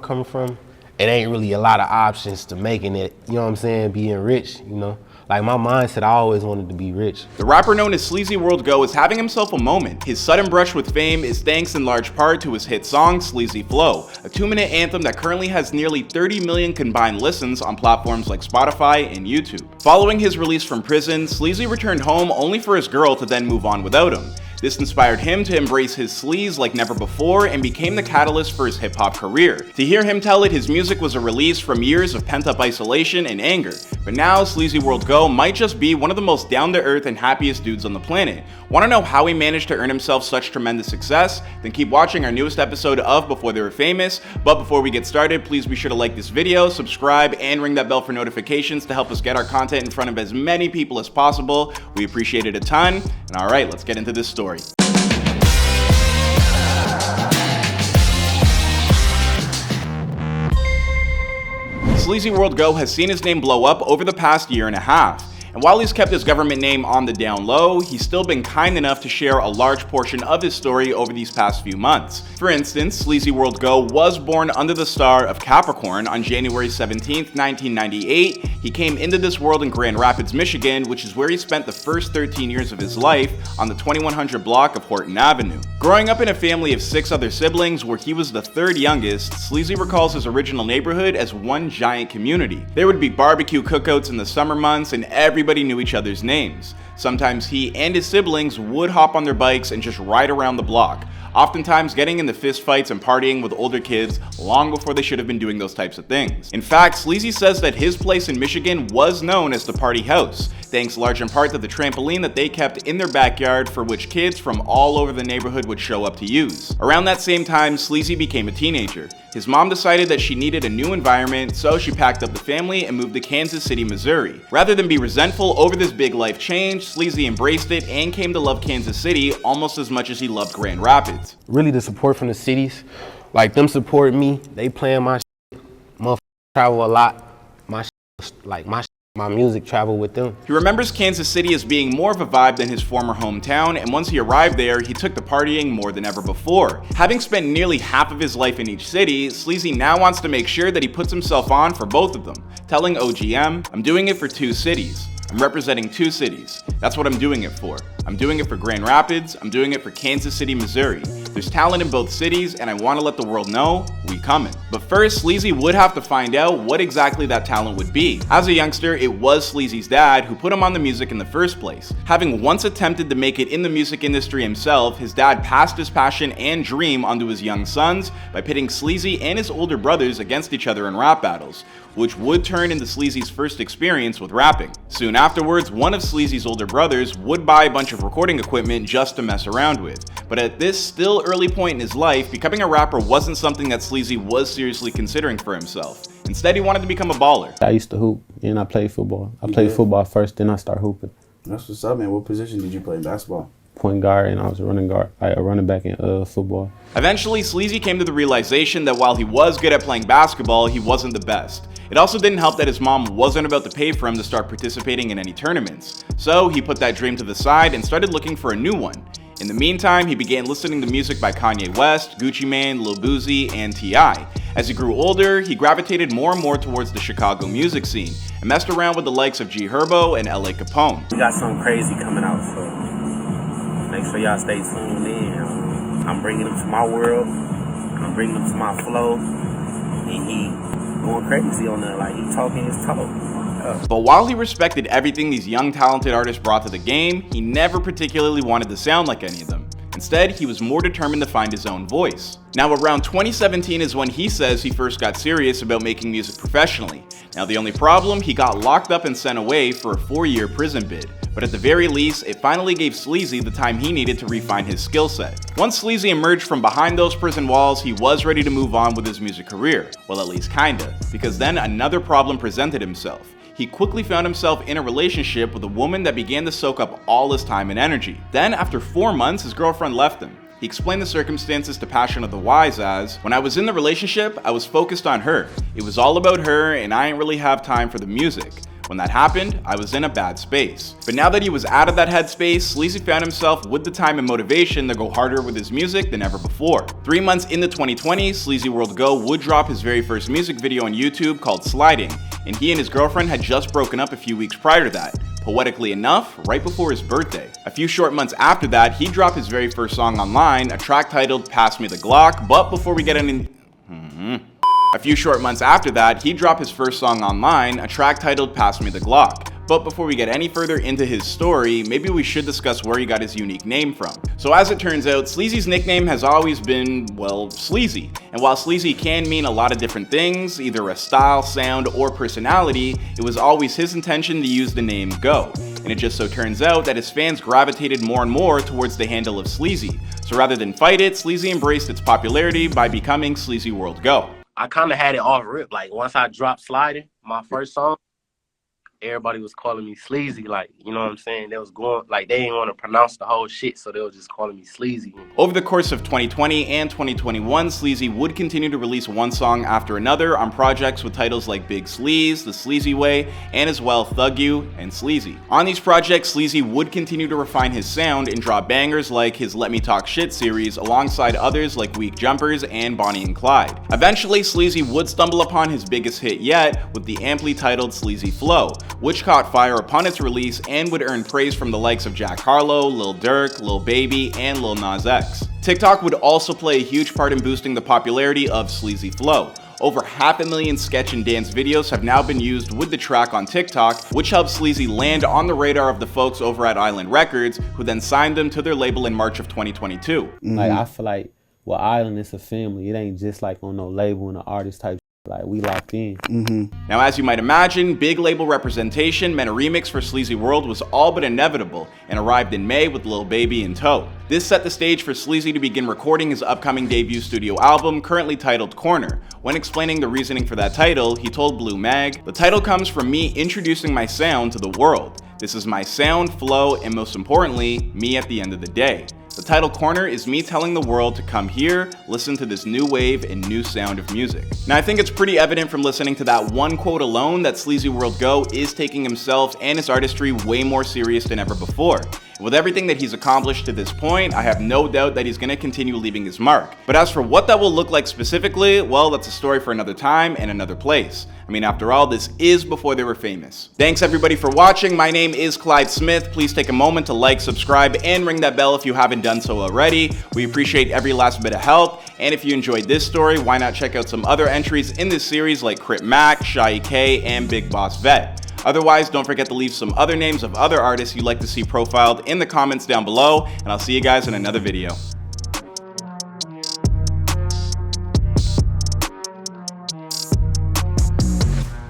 coming from, it ain't really a lot of options to making it, you know what I'm saying, being rich, you know? Like my mindset, I always wanted to be rich. The rapper known as SleazyWorld Go is having himself a moment. His sudden brush with fame is thanks in large part to his hit song, Sleazy Flow, a 2-minute anthem that currently has nearly 30 million combined listens on platforms like Spotify and YouTube. Following his release from prison, Sleazy returned home only for his girl to then move on without him. This inspired him to embrace his sleaze like never before and became the catalyst for his hip-hop career. To hear him tell it, his music was a release from years of pent-up isolation and anger. But now, SleazyWorld Go might just be one of the most down-to-earth and happiest dudes on the planet. Want to know how he managed to earn himself such tremendous success? Then keep watching our newest episode of Before They Were Famous. But before we get started, please be sure to like this video, subscribe, and ring that bell for notifications to help us get our content in front of as many people as possible. We appreciate it a ton. And alright, let's get into this story. SleazyWorld Go has seen his name blow up over the past year and a half. And while he's kept his government name on the down low, he's still been kind enough to share a large portion of his story over these past few months. For instance, SleazyWorld Go was born under the star of Capricorn on January 17, 1998. He came into this world in Grand Rapids, Michigan, which is where he spent the first 13 years of his life on the 2100 block of Horton Avenue. Growing up in a family of 6 other siblings where he was the 3rd youngest, Sleazy recalls his original neighborhood as one giant community. There would be barbecue cookouts in the summer months and everybody knew each other's names. Sometimes he and his siblings would hop on their bikes and just ride around the block, oftentimes getting into fist fights and partying with older kids long before they should have been doing those types of things. In fact, Sleazy says that his place in Michigan was known as the party house, thanks large in part to the trampoline that they kept in their backyard for which kids from all over the neighborhood would show up to use. Around that same time, Sleazy became a teenager. His mom decided that she needed a new environment, so she packed up the family and moved to Kansas City, Missouri. Rather than be resentful over this big life change, Sleazy embraced it and came to love Kansas City almost as much as he loved Grand Rapids. Really the support from the cities, like them supporting me, they playing my shit, motherfuckers travel a lot, my music travel with them. He remembers Kansas City as being more of a vibe than his former hometown, and once he arrived there, he took to partying more than ever before. Having spent nearly half of his life in each city, Sleazy now wants to make sure that he puts himself on for both of them, telling OGM, "I'm doing it for 2 cities. I'm representing 2 cities. That's what I'm doing it for. I'm doing it for Grand Rapids, I'm doing it for Kansas City, Missouri. There's talent in both cities and I want to let the world know we coming." But first, Sleazy would have to find out what exactly that talent would be. As a youngster, it was Sleazy's dad who put him on the music in the first place. Having once attempted to make it in the music industry himself, his dad passed his passion and dream onto his young sons by pitting Sleazy and his older brothers against each other in rap battles, which would turn into Sleazy's first experience with rapping. Soon afterwards, one of Sleazy's older brothers would buy a bunch of recording equipment just to mess around with. But at this still early point in his life, becoming a rapper wasn't something that Sleazy was seriously considering for himself. Instead, he wanted to become a baller. I used to hoop and I played football. I played football first, then I started hooping. That's what's up, man. What position did you play in basketball? Point guard, and I was a running back in football. Eventually, Sleazy came to the realization that while he was good at playing basketball, he wasn't the best. It also didn't help that his mom wasn't about to pay for him to start participating in any tournaments. So he put that dream to the side and started looking for a new one. In the meantime, he began listening to music by Kanye West, Gucci Mane, Lil Boosie, and T.I. As he grew older, he gravitated more and more towards the Chicago music scene and messed around with the likes of G Herbo and L.A. Capone. We got something crazy coming out, so make sure y'all stay tuned in. I'm bringing them to my world. I'm bringing them to my flow. And he going crazy on that, like he talking his talk. But while he respected everything these young talented artists brought to the game, he never particularly wanted to sound like any of them. Instead, he was more determined to find his own voice. Now, around 2017 is when he says he first got serious about making music professionally. Now, the only problem, he got locked up and sent away for a 4-year prison bid. But at the very least, it finally gave Sleazy the time he needed to refine his skill set. Once Sleazy emerged from behind those prison walls, he was ready to move on with his music career. Well, at least kinda, because then another problem presented himself. He quickly found himself in a relationship with a woman that began to soak up all his time and energy. Then, after 4 months, his girlfriend left him. He explained the circumstances to Passion of the Wise as, "When I was in the relationship, I was focused on her. It was all about her and I didn't really have time for the music. When that happened, I was in a bad space. But now that he was out of that headspace, Sleazy found himself with the time and motivation to go harder with his music than ever before. 3 months into 2020, SleazyWorld Go would drop his very first music video on YouTube called Sliding, and he and his girlfriend had just broken up a few weeks prior to that. Poetically enough, right before his birthday. A few short months after that, he dropped his very first song online, a track titled Pass Me the Glock, but before we get any... A few short months after that, he dropped his first song online, a track titled Pass Me the Glock. But before we get any further into his story, maybe we should discuss where he got his unique name from. So as it turns out, Sleazy's nickname has always been, well, Sleazy. And while Sleazy can mean a lot of different things, either a style, sound, or personality, it was always his intention to use the name Go. And it just so turns out that his fans gravitated more and more towards the handle of Sleazy. So rather than fight it, Sleazy embraced its popularity by becoming SleazyWorld Go. I kind of had it off rip. Like, once I dropped Sliding, my first song, everybody was calling me Sleazy, like, you know what I'm saying? They was going, like, they didn't want to pronounce the whole shit, so they was just calling me Sleazy. Over the course of 2020 and 2021, Sleazy would continue to release one song after another on projects with titles like Big Sleaze, The Sleazy Way, and as well Thug You and Sleazy. On these projects, Sleazy would continue to refine his sound and drop bangers like his Let Me Talk Shit series alongside others like Weak Jumpers and Bonnie and Clyde. Eventually, Sleazy would stumble upon his biggest hit yet with the amply titled Sleazy Flow, which caught fire upon its release and would earn praise from the likes of Jack Harlow, Lil Durk, Lil Baby, and Lil Nas X. TikTok would also play a huge part in boosting the popularity of Sleazy Flow. Over 500,000 sketch and dance videos have now been used with the track on TikTok, which helped Sleazy land on the radar of the folks over at Island Records, who then signed them to their label in March of 2022. Like, I feel like, well, Island is a family. It ain't just like on no label and an artist type. Like, we locked in. Now, as you might imagine, big label representation meant a remix for SleazyWorld was all but inevitable and arrived in May with Lil Baby in tow. This set the stage for Sleazy to begin recording his upcoming debut studio album, currently titled Corner. When explaining the reasoning for that title, he told Blue Mag, "The title comes from me introducing my sound to the world. This is my sound, flow, and most importantly, me at the end of the day. The title Corner is me telling the world to come here, listen to this new wave and new sound of music." Now, I think it's pretty evident from listening to that one quote alone that SleazyWorld Go is taking himself and his artistry way more serious than ever before. And with everything that he's accomplished to this point, I have no doubt that he's going to continue leaving his mark. But as for what that will look like specifically, well, that's a story for another time and another place. I mean, after all, this is before they were famous. Thanks everybody for watching. My name is Clyde Smith. Please take a moment to like, subscribe, and ring that bell if you haven't done so already. We appreciate every last bit of help. And if you enjoyed this story, why not check out some other entries in this series like Crip Mac, Shy K, and Big Boss Vet. Otherwise, don't forget to leave some other names of other artists you'd like to see profiled in the comments down below, and I'll see you guys in another video.